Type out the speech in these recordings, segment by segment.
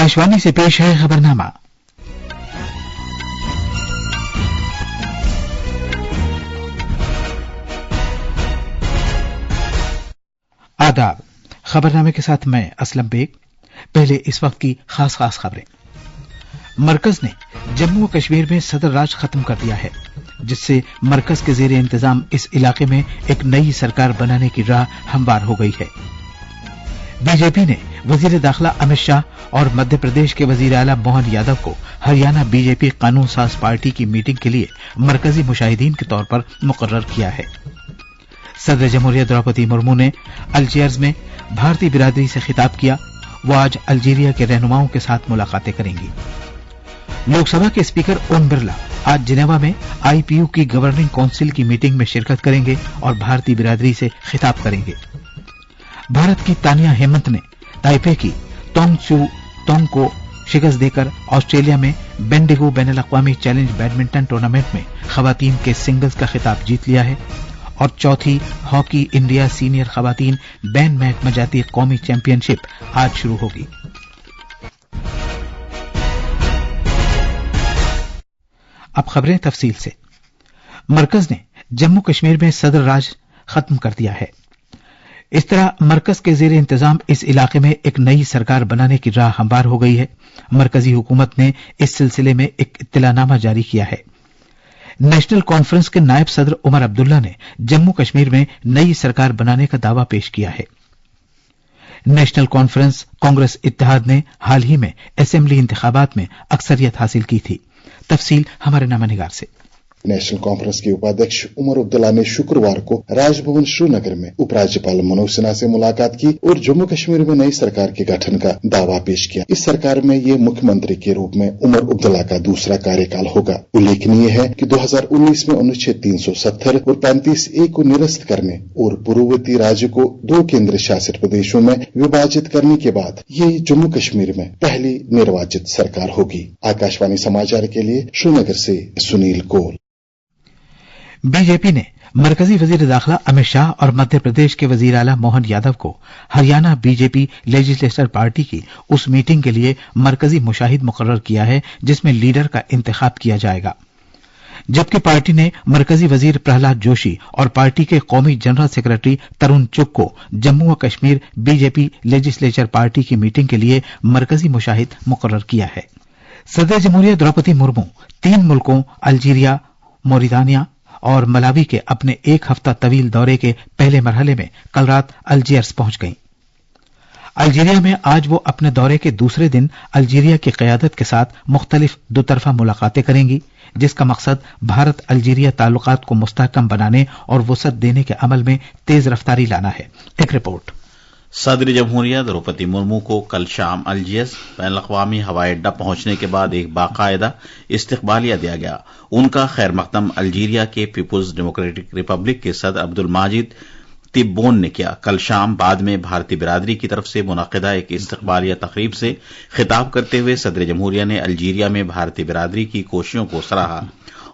आकाशवाणी से पेश है खबरनामा। आदाब। खबरनामे के साथ मैं असलम बेग। पहले इस वक्त की खास खबरें। मरकज ने जम्मू व कश्मीर में सदर राज खत्म कर दिया है, जिससे मरकज के जेर इंतजाम इस इलाके में एक नई सरकार बनाने की राह हमवार हो गई है। बीजेपी ने वजीर दाखिला अमित शाह और मध्य प्रदेश के वजीर आला मोहन यादव को हरियाणा बीजेपी कानून साज पार्टी की मीटिंग के लिए मरकजी मुशाहिदीन के तौर पर मुकर्रर किया है। सदर जमहूरिया द्रौपदी मुर्मू ने अल्जीयर्स में भारतीय बिरादरी से खिताब किया। वो आज अल्जीरिया के रहनुमाओं के साथ मुलाकातें करेंगी। लोकसभा के स्पीकर ओम बिरला आज जिनेवा में आईपीयू की गवर्निंग काउंसिल की मीटिंग में शिरकत करेंगे और भारतीय बिरादरी से खिताब करेंगे। भारत की तानिया हेमंत ने ताइपे की तोंग स्यू तोंग को शिकस्त देकर ऑस्ट्रेलिया में बेंडिगो बैनुल अक़वामी चैलेंज बैडमिंटन टूर्नामेंट में खवातीन के सिंगल्स का खिताब जीत लिया है और चौथी हॉकी इंडिया सीनियर खवातीन बैन महकमा जाती कौमी चैंपियनशिप आज शुरू होगी। अब खबरें तफसील से। मरकज ने जम्मू कश्मीर में सदर राज खत्म कर दिया है। इस तरह मरकज के जेर इंतजाम इस इलाके में एक नई सरकार बनाने की राह हमवार हो गई है। मरकजी हुकूमत ने इस सिलसिले में एक इत्तलानामा जारी किया है। नेशनल कॉन्फ्रेंस के नायब सदर उमर अब्दुल्ला ने जम्मू कश्मीर में नई सरकार बनाने का दावा पेश किया है। नेशनल कॉन्फ्रेंस कांग्रेस इत्तेहाद ने हाल ही में असेंबली इंतखाबात में अक्सरियत हासिल की थी। तफसील हमारे नामानिगार से। नेशनल कॉन्फ्रेंस के उपाध्यक्ष उमर अब्दुल्ला ने शुक्रवार को राजभवन श्रीनगर में उपराज्यपाल मनोज सिन्हा से मुलाकात की और जम्मू कश्मीर में नई सरकार के गठन का दावा पेश किया। इस सरकार में ये मुख्यमंत्री के रूप में उमर अब्दुल्ला का दूसरा कार्यकाल होगा। उल्लेखनीय है कि 2019 में अनुच्छेद 370 और 35A को निरस्त करने और पूर्ववर्ती राज्य को 2 केंद्र शासित प्रदेशों में विभाजित करने के बाद ये जम्मू कश्मीर में पहली निर्वाचित सरकार होगी। आकाशवाणी समाचार के लिए श्रीनगर से सुनील कौल। बीजेपी ने मरकजी वजीर दाखिला अमित शाह और मध्य प्रदेश के वजीर आला मोहन यादव को हरियाणा बीजेपी लेजिस्लेचर पार्टी की उस मीटिंग के लिए मरकजी मुशाहिद मुकर्रर किया है जिसमें लीडर का इंतखाब किया जाएगा। जबकि पार्टी ने मरकजी वजीर प्रहलाद जोशी और पार्टी के कौमी जनरल सेक्रेटरी तरुण चुग को जम्मू व कश्मीर बीजेपी लेजिस्लेचर पार्टी की मीटिंग के लिए मरकजी मुशाहिद मुकर्रर किया है। सदर जमहूरिया द्रौपदी मुर्मू 3 मुल्कों अल्जीरिया, मोरितानिया और मलावी के अपने 1 हफ्ता तवील दौरे के पहले मरहले में कल रात अल्जीयर्स पहुंच गईं। अल्जीरिया में आज वो अपने दौरे के दूसरे दिन अल्जीरिया की क़यादत के साथ मुख्तलिफ दोतरफा मुलाकातें करेंगी, जिसका मकसद भारत अल्जीरिया ताल्लुकात को मुस्तहकम बनाने और वसअत देने के अमल में तेज रफ्तारी लाना है। एक रिपोर्ट। सदर जमहूरिया द्रौपदी मुर्मू को कल शाम अल्जीयर्स बैनुल अक़वामी हवाई अड्डा पहुंचने के बाद एक बाकायदा इस्तकबालिया दिया गया। उनका खैर मकदम अल्जीरिया के पीपुल्स डेमोक्रेटिक रिपब्लिक के सदर अब्दुल माजिद तिब्बोन ने किया। कल शाम बाद में भारतीय बिरादरी की तरफ से मुनक़िदा एक इस्तकबालिया तकरीब से खिताब करते हुए सदर जमहूरिया ने अल्जीरिया में भारतीय बिरादरी की कोशिशों को सराहा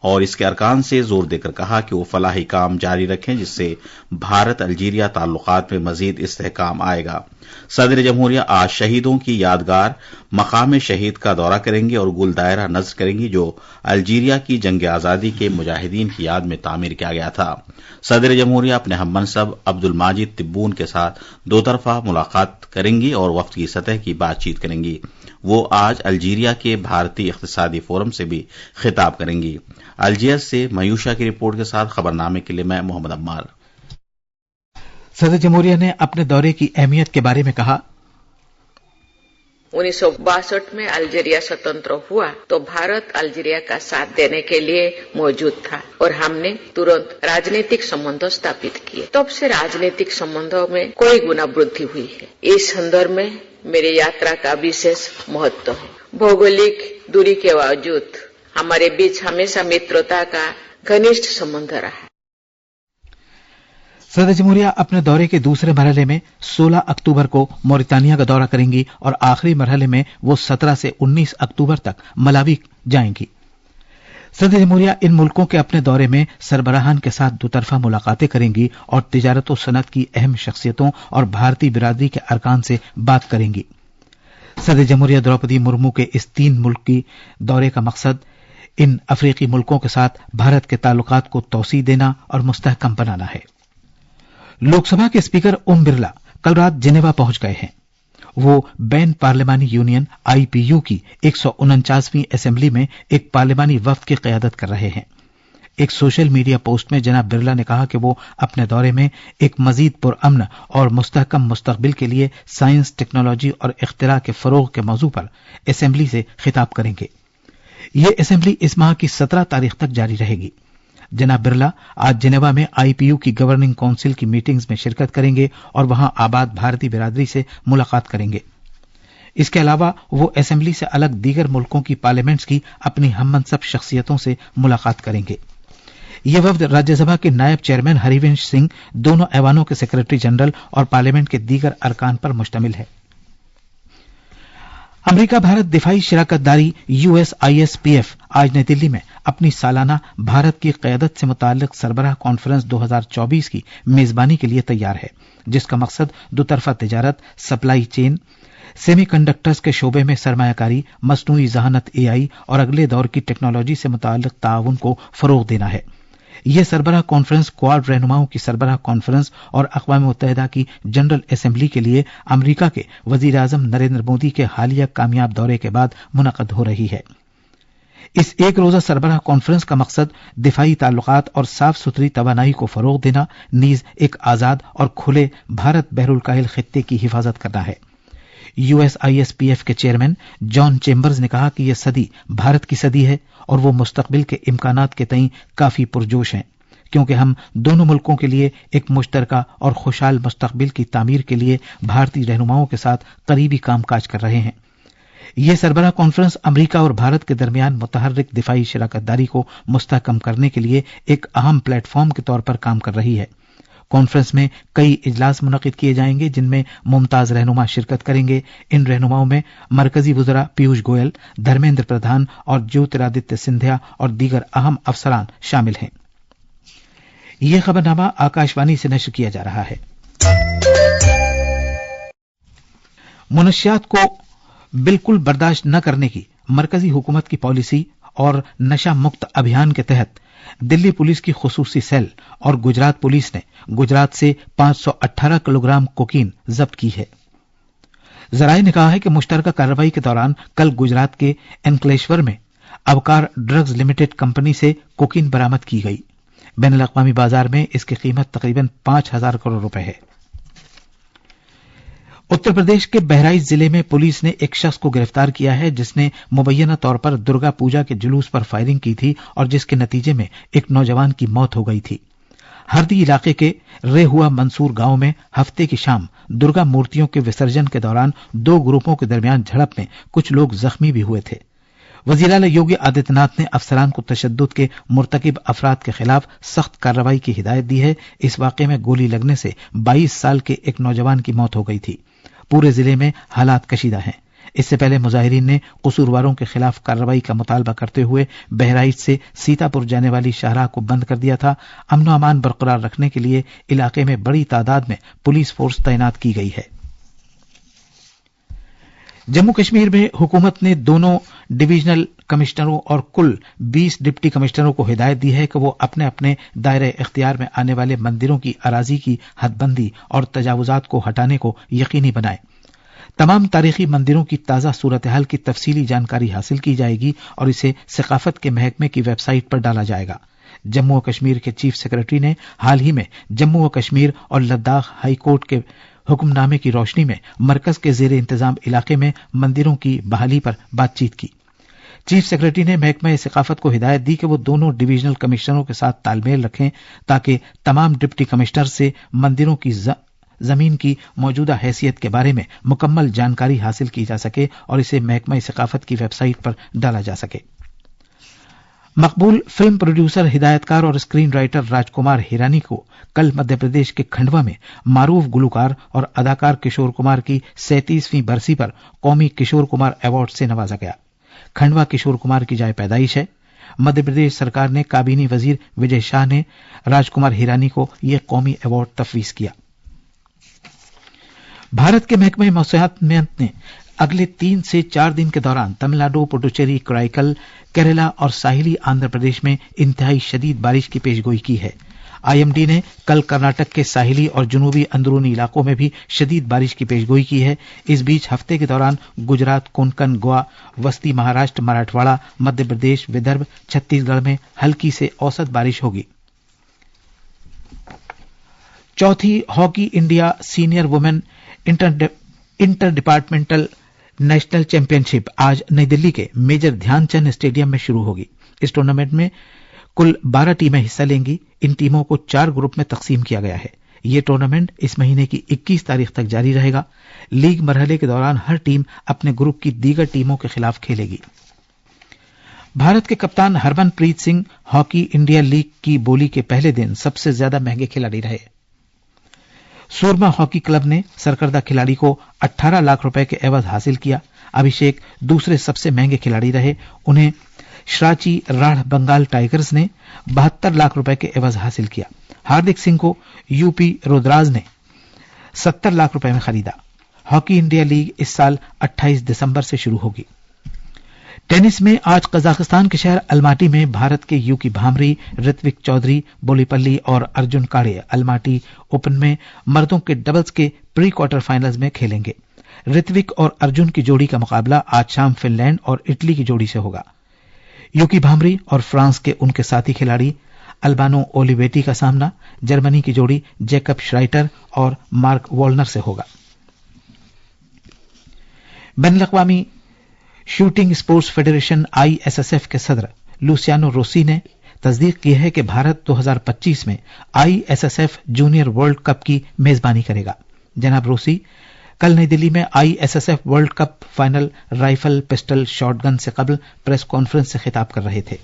और इसके अरकान से जोर देकर कहा कि वो फलाही काम जारी रखें, जिससे भारत अल्जीरिया ताल्लुकात में मजीद इस्तेहकाम आएगा। सदर जमहूरिया आज शहीदों की यादगार मकाम शहीद का दौरा करेंगे और गुल दायरा नज़्म करेंगी, जो अल्जीरिया की जंग आज़ादी के मुजाहिदीन की याद में तामीर किया गया था। सदर जमहूरिया अपने हममनसब अब्दुल माजिद तिब्बून के साथ दोतरफा मुलाकात करेंगी और वफ्द की सतह की बातचीत करेंगी। वो आज अल्जीरिया के भारतीय इक़्तिसादी फोरम से भी खिताब करेंगी। अल्जीयर्स से मयूषा की रिपोर्ट के साथ खबरनामे के लिए मैं मोहम्मद अम्मार। सदर जमहूरिया ने अपने दौरे की अहमियत के बारे में कहा। 1962 में अल्जीरिया स्वतंत्र हुआ तो भारत अल्जीरिया का साथ देने के लिए मौजूद था और हमने तुरंत राजनीतिक संबंध स्थापित किए। तब से राजनीतिक संबंधों में कोई गुना वृद्धि हुई है। इस संदर्भ में मेरी यात्रा का विशेष महत्व है। भौगोलिक दूरी के बावजूद हमारे बीच हमेशा मित्रता का घनिष्ठ संबंध रहा। सदर जमहूरिया अपने दौरे के दूसरे मरहले में 16 अक्टूबर को मोरितानिया का दौरा करेंगी और आखिरी मरहले में वो 17 से 19 अक्टूबर तक मलावी जाएंगी। सदर जमहूरिया इन मुल्कों के अपने दौरे में सरबराहान के साथ दोतरफा मुलाकातें करेंगी और तिजारत और सनत की अहम शख्सियतों और भारतीय बिरादरी के अरकान से बात करेंगी। सदर जमहूरिया द्रौपदी मुर्मू के इस 3 मुल्की दौरे का मकसद इन अफ्रीकी मुल्कों के साथ भारत के ताल्लुकात को तौसी देना और मुस्तहकम बनाना है। लोकसभा के स्पीकर ओम बिरला कल रात जिनेवा पहुंच गए हैं। वो बैन पार्लिमानी यूनियन IPU की 149वीं असेंबली में एक पार्लिमानी वफ्द की क़यादत कर रहे हैं। एक सोशल मीडिया पोस्ट में जनाब बिरला ने कहा कि वो अपने दौरे में एक मजीद पुरअमन और मुस्तहकम मुस्तकबिल के लिए साइंस, टेक्नोलॉजी और इख्तिरा के फरोग के मौजू पर असेंबली से खिताब करेंगे। ये असेंबली इस माह की 17 तारीख तक जारी रहेगी। जनाब बिरला आज जिनेवा में IPU की गवर्निंग काउंसिल की मीटिंग्स में शिरकत करेंगे और वहां आबाद भारतीय बिरादरी से मुलाकात करेंगे। इसके अलावा वो असेंबली से अलग दीगर मुल्कों की पार्लियामेंट्स की अपनी हममनसब शख्सियतों से मुलाकात करेंगे। ये वफ्द राज्यसभा के नायब चेयरमैन हरिवंश सिंह, दोनों ऐवानों के सेक्रेटरी जनरल और पार्लियामेंट के दीगर अरकान पर मुश्तमिल है। अमेरिका भारत दिफाई शराकतदारी USISPF आज नई दिल्ली में अपनी सालाना भारत की क़यादत से मुताल्लिक सरबराह कॉन्फ्रेंस 2024 की मेजबानी के लिए तैयार है, जिसका मकसद दोतरफा तिजारत, सप्लाई चेन, सेमीकंडक्टर्स के शोबे में सरमायाकारी, मसनूई ज़हानत AI और अगले दौर की टेक्नोलॉजी से मुताल्लिक ताउन को फरोग देना है। यह सरबराह कॉन्फ्रेंस क्वाड रहनुमाओं की सरबराह कॉन्फ्रेंस और अक़वाम मुत्तहिदा की जनरल असेंबली के लिए अमेरिका के वजीर आज़म नरेंद्र मोदी के हालिया कामयाब दौरे के बाद मुनक़द हो रही है। इस एक रोज़ा सरबराह कॉन्फ्रेंस का मकसद दिफाई ताल्लुकात और साफ सुथरी तवानाई को फरोग देना, नीज एक आज़ाद और खुले भारत बहरुल काहिल खित्ते की हिफाजत करना है। USISPF के चेयरमैन जॉन चेम्बर्स ने कहा कि यह सदी भारत की सदी है और वो मुस्तकबिल के इम्कानात के तईं काफी पुरजोश हैं, क्योंकि हम दोनों मुल्कों के लिए एक मुश्तरका और खुशहाल मुस्तकबिल की तामीर के लिए भारतीय रहनुमाओं के साथ करीबी कामकाज कर रहे हैं। यह सरबराह कॉन्फ्रेंस अमेरिका और भारत के दरमियान मुतहर्रिक दिफाई शराकतदारी को मुस्तहकम करने के लिए एक अहम प्लेटफॉर्म के तौर पर काम कर रही है। कॉन्फ्रेंस में कई इजलास मुनक़िद किए जाएंगे, जिनमें मुमताज रहनुमा शिरकत करेंगे। इन रहनुमाओं में मरकजी वज़रा पीयूष गोयल, धर्मेंद्र प्रधान और ज्योतिरादित्य सिंधिया और दीगर अहम अफसरान शामिल हैं। यह खबरनामा आकाशवाणी से नश्र किया जा रहा है। मुनशियात को बिल्कुल बर्दाश्त न करने की मरकजी हुकूमत की पॉलिसी और नशा मुक्त अभियान के तहत दिल्ली पुलिस की खुसूसी सेल और गुजरात पुलिस ने गुजरात से 518 किलोग्राम कोकीन जब्त की है। जराये ने कहा है कि मुश्तरका कार्रवाई के दौरान कल गुजरात के एनक्लेश्वर में अवकार ड्रग्स लिमिटेड कंपनी से कोकीन बरामद की गई। बैनुल अक़वामी बाजार में इसकी कीमत तकरीबन 5,000 करोड़ रुपए है। उत्तर प्रदेश के बहराइच जिले में पुलिस ने एक शख्स को गिरफ्तार किया है, जिसने मुबैना तौर पर दुर्गा पूजा के जुलूस पर फायरिंग की थी और जिसके नतीजे में एक नौजवान की मौत हो गई थी। हरदी इलाके के रेहुआ मंसूर गांव में हफ्ते की शाम दुर्गा मूर्तियों के विसर्जन के दौरान 2 ग्रुपों के दरमियान झड़प में कुछ लोग जख्मी भी हुए थे। वज़ीर आला योगी आदित्यनाथ ने अफसरान को तशद्दुद के मुर्तकिब अफराद के खिलाफ सख्त कार्रवाई की हिदायत दी है। इस वाक़े में गोली लगने से 22 साल के एक नौजवान की मौत हो गई थी। पूरे जिले में हालात कशीदा हैं। इससे पहले मुजाहिरीन ने कसूरवारों के खिलाफ कार्रवाई का मुतालबा करते हुए बहराइच से सीतापुर जाने वाली शाहराह को बंद कर दिया था। अमन व अमान बरकरार रखने के लिए इलाके में बड़ी तादाद में पुलिस फोर्स तैनात की गई है। जम्मू कश्मीर में हुकूमत ने दोनों डिवीजनल कमिश्नरों और कुल 20 डिप्टी कमिश्नरों को हिदायत दी है कि वो अपने अपने दायरे इख्तियार में आने वाले मंदिरों की अराजी की हदबंदी और तजावुजात को हटाने को यकीनी बनाएं। तमाम तारीखी मंदिरों की ताज़ा सूरत हाल की तफसीली जानकारी हासिल की जाएगी और इसे सकाफत के महकमे की वेबसाइट पर डाला जाएगा। जम्मू व कश्मीर के चीफ सेक्रेटरी ने हाल ही में जम्मू व कश्मीर और लद्दाख हाई कोर्ट के हुक्मनामे की रोशनी में मरकज के जेर इंतजाम इलाके में मंदिरों की बहाली पर बातचीत की। चीफ सेक्रेटरी ने महकमा सकाफत को हिदायत दी कि वो दोनों डिवीजनल कमिश्नरों के साथ तालमेल रखें ताकि तमाम डिप्टी कमिश्नर से मंदिरों की जमीन की मौजूदा हैसियत के बारे में मुकम्मल जानकारी हासिल की जा सके और इसे महकमा सकाफत की वेबसाइट पर डाला जा सके। मकबूल फिल्म प्रोड्यूसर, हिदायतकार और स्क्रीन राइटर राजकुमार हिरानी को कल मध्य प्रदेश के खंडवा में मारूफ गुलकार और अदाकार किशोर कुमार की 37वीं बरसी पर कौमी किशोर कुमार अवार्ड से नवाजा गया। खंडवा किशोर कुमार की जाए पैदाइश है। मध्य प्रदेश सरकार ने काबीनी वजीर विजय शाह ने राजकुमार हिरानी को यह कौमी अवार्ड तफवीज किया। भारत के महकमे मौसमियात ने अगले 3 से 4 दिन के दौरान तमिलनाडु, पुडुचेरी, कराईकल, केरला और साहिली आंध्र प्रदेश में इंतहाई शदीद बारिश की पेशगोई की है। आईएमडी ने कल कर्नाटक के साहिली और जनूबी अंदरूनी इलाकों में भी शदीद बारिश की पेशगोई की है। इस बीच हफ्ते के दौरान गुजरात, कोंकण, गोवा, वस्ती महाराष्ट्र, मराठवाड़ा, मध्य प्रदेश, विदर्भ, छत्तीसगढ़ में हल्की से औसत बारिश होगी। चौथी hockey India senior women inter departmental national championship आज नई दिल्ली के मेजर ध्यानचंद स्टेडियम में शुरू होगी। इस टूर्नामेंट में कुल 12 टीमें हिस्सा लेंगी। इन टीमों को 4 ग्रुप में तकसीम किया गया है। यह टूर्नामेंट इस महीने की 21 तारीख तक जारी रहेगा। लीग मरहले के दौरान हर टीम अपने ग्रुप की दीगर टीमों के खिलाफ खेलेगी। भारत के कप्तान Harmanpreet Singh hockey India league की बोली के पहले दिन सबसे ज्यादा महंगे खिलाड़ी रहे। सूरमा हॉकी क्लब ने सरकर्दा खिलाड़ी को 18 लाख रुपए के एवज हासिल किया। अभिषेक दूसरे सबसे महंगे खिलाड़ी रहे। उन्हें श्राची राढ़ बंगाल टाइगर्स ने 72 लाख रुपए के एवज हासिल किया। हार्दिक सिंह को यूपी रुद्राज ने 70 लाख रुपए में खरीदा। हॉकी इंडिया लीग इस साल 28 दिसंबर से शुरू होगी। टेनिस में आज कजाकिस्तान के शहर अलमाटी में भारत के यूकी भामरी, ऋत्विक चौधरी, बोलीपल्ली और अर्जुन काड़े अलमाटी ओपन में मर्दों के डबल्स के प्री क्वार्टर फाइनल्स में खेलेंगे। ऋत्विक और अर्जुन की जोड़ी का मुकाबला आज शाम फिनलैंड और इटली की जोड़ी से होगा। यूकी भामरी और फ्रांस के उनके साथी खिलाड़ी अल्बानो ओलिवेटी का सामना जर्मनी की जोड़ी जैकब श्राइटर और मार्क वॉलनर से होगा। बैनुल-अक़वामी शूटिंग स्पोर्ट्स फेडरेशन आईएसएसएफ के सदर लुसियानो रोसी ने तस्दीक की है कि भारत 2025 में आईएसएसएफ जूनियर वर्ल्ड कप की मेजबानी करेगा। जनाब रोसी कल नई दिल्ली में ISSF world cup final rifle, pistol, shotgun से कबल प्रेस कॉन्फ्रेंस से खिताब कर रहे थे।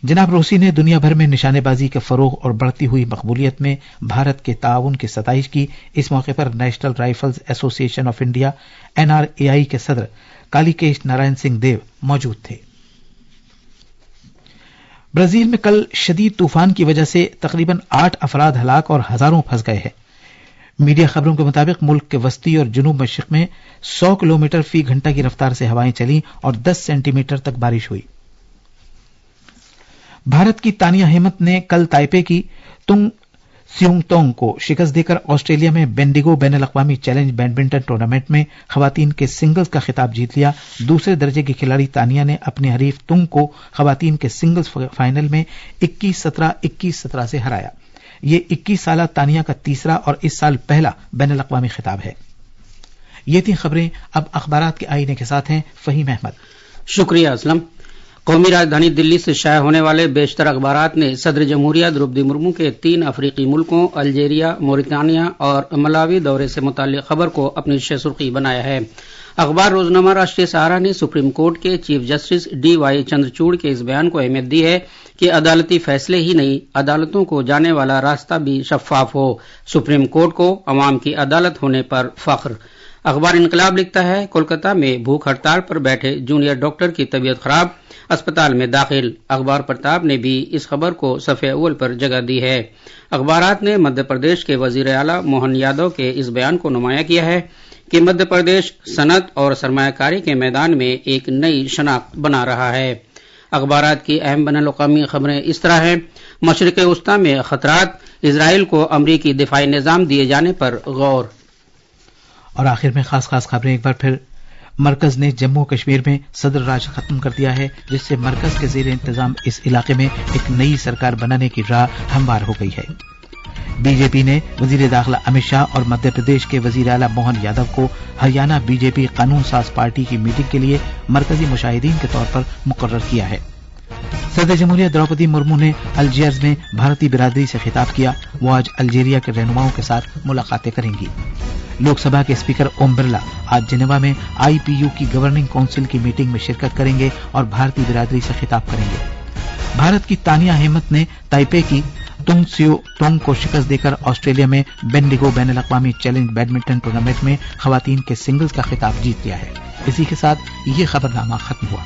जनाब रोसी ने दुनिया भर में निशानेबाजी के फरोग और बढ़ती हुई मकबूलियत में भारत के ताउन की सताइश की। इस मौके पर national rifles association of India NRAI के सदर कालीकेश नारायण सिंह देव मौजूद थे। ब्राजील में कल शदीद तूफान की वजह से तकरीबन 8 अफराद हलाक और हजारों फंस गए हैं। मीडिया खबरों के मुताबिक मुल्क के वस्ती और जुनूब मशरिक में 100 किलोमीटर फी घंटा की रफ्तार से हवाएं चली और 10 सेंटीमीटर तक बारिश हुई। भारत की तानिया हेमंत ने कल ताइपे की तुंग स्यूंगतोंग को शिकस्त देकर ऑस्ट्रेलिया में बेंडिगो बैनुल-अक़वामी चैलेंज बैडमिंटन टूर्नामेंट में खवातीन के सिंगल्स का खिताब जीत लिया। दूसरे दर्जे की खिलाड़ी तानिया ने अपने हरीफ तुंग को खवातीन के सिंगल्स फाइनल में 21-17, 21-17 से हराया। ये 21 साला तानिया का तीसरा और इस साल पहला बैनुल-अक़वामी खिताब है। ये थी खबरें। अब अखबारात के आईने के साथ हैं फहीम अहमद। शुक्रिया असलम। कौमी राजधानी दिल्ली से शाया होने वाले बेशतर अखबारात ने सदर जमहूरिया द्रौपदी मुर्मू के 3 अफ्रीकी मुल्कों अल्जीरिया, मोरितानिया और मलावी दौरे से मुताल्लिक खबर को अपनी सुर्खी बनाया है। अखबार रोजनामा राष्ट्रीय सहारा ने सुप्रीम कोर्ट के चीफ जस्टिस DY चंद्रचूड़ के इस बयान को अहमियत दी है कि अदालती फैसले ही नहीं, अदालतों को जाने वाला रास्ता भी शफाफ हो। सुप्रीम कोर्ट को अवाम की अदालत होने पर फख्र। अखबार इनकलाब लिखता है कोलकाता में भूख हड़ताल पर बैठे जूनियर डॉक्टर की तबीयत खराब, अस्पताल में दाखिल। अखबार प्रताप ने भी इस खबर को सफ़े अव्वल पर जगह दी है। अखबारात ने मध्य प्रदेश के वजीर आला मोहन यादव के इस बयान को नुमाया किया है कि मध्य प्रदेश सनत और सरमायाकारी के मैदान में एक नई शनाख्त बना रहा है। अखबारात की अहम बैनुल-अक़वामी खबरें इस तरह हैं। मशरिक़ वस्ता में खतरात, इजराइल को अमरीकी दिफाई निज़ाम दिए जाने पर गौर। और आखिर में खास खबरें एक बार फिर। मरकज ने जम्मू कश्मीर में सदर राज खत्म कर दिया है, जिससे मरकज के ज़ेर इंतजाम इस इलाके में एक नई सरकार बनाने की राह हमवार हो गई है। बीजेपी ने वजीर दाखिला अमित शाह और मध्य प्रदेश के वजीर आला मोहन यादव को हरियाणा बीजेपी कानून साज पार्टी की मीटिंग के लिए मरकजी मुशाहिदीन के तौर पर मुकर्रर किया है। सदर जमहूरिया द्रौपदी मुर्मू ने अल्जीयर्स में भारतीय बिरादरी से खिताब किया। वो आज अल्जीरिया के रहनुमाओं के साथ मुलाकातें करेंगी। लोकसभा के स्पीकर ओम बिरला आज जिनेवा में IPU की गवर्निंग काउंसिल की मीटिंग में शिरकत करेंगे और भारतीय बिरादरी से खिताब करेंगे। भारत की तानिया हेमंत ने ताइपे की तुंग स्यूंगतोंग को शिकस्त देकर ऑस्ट्रेलिया में बेंडिगो बैनुल-अक़वामी चैलेंज बैडमिंटन टूर्नामेंट में खवातीन के सिंगल्स का खिताब जीत लिया है। इसी के साथ ये खबरनामा खत्म हुआ।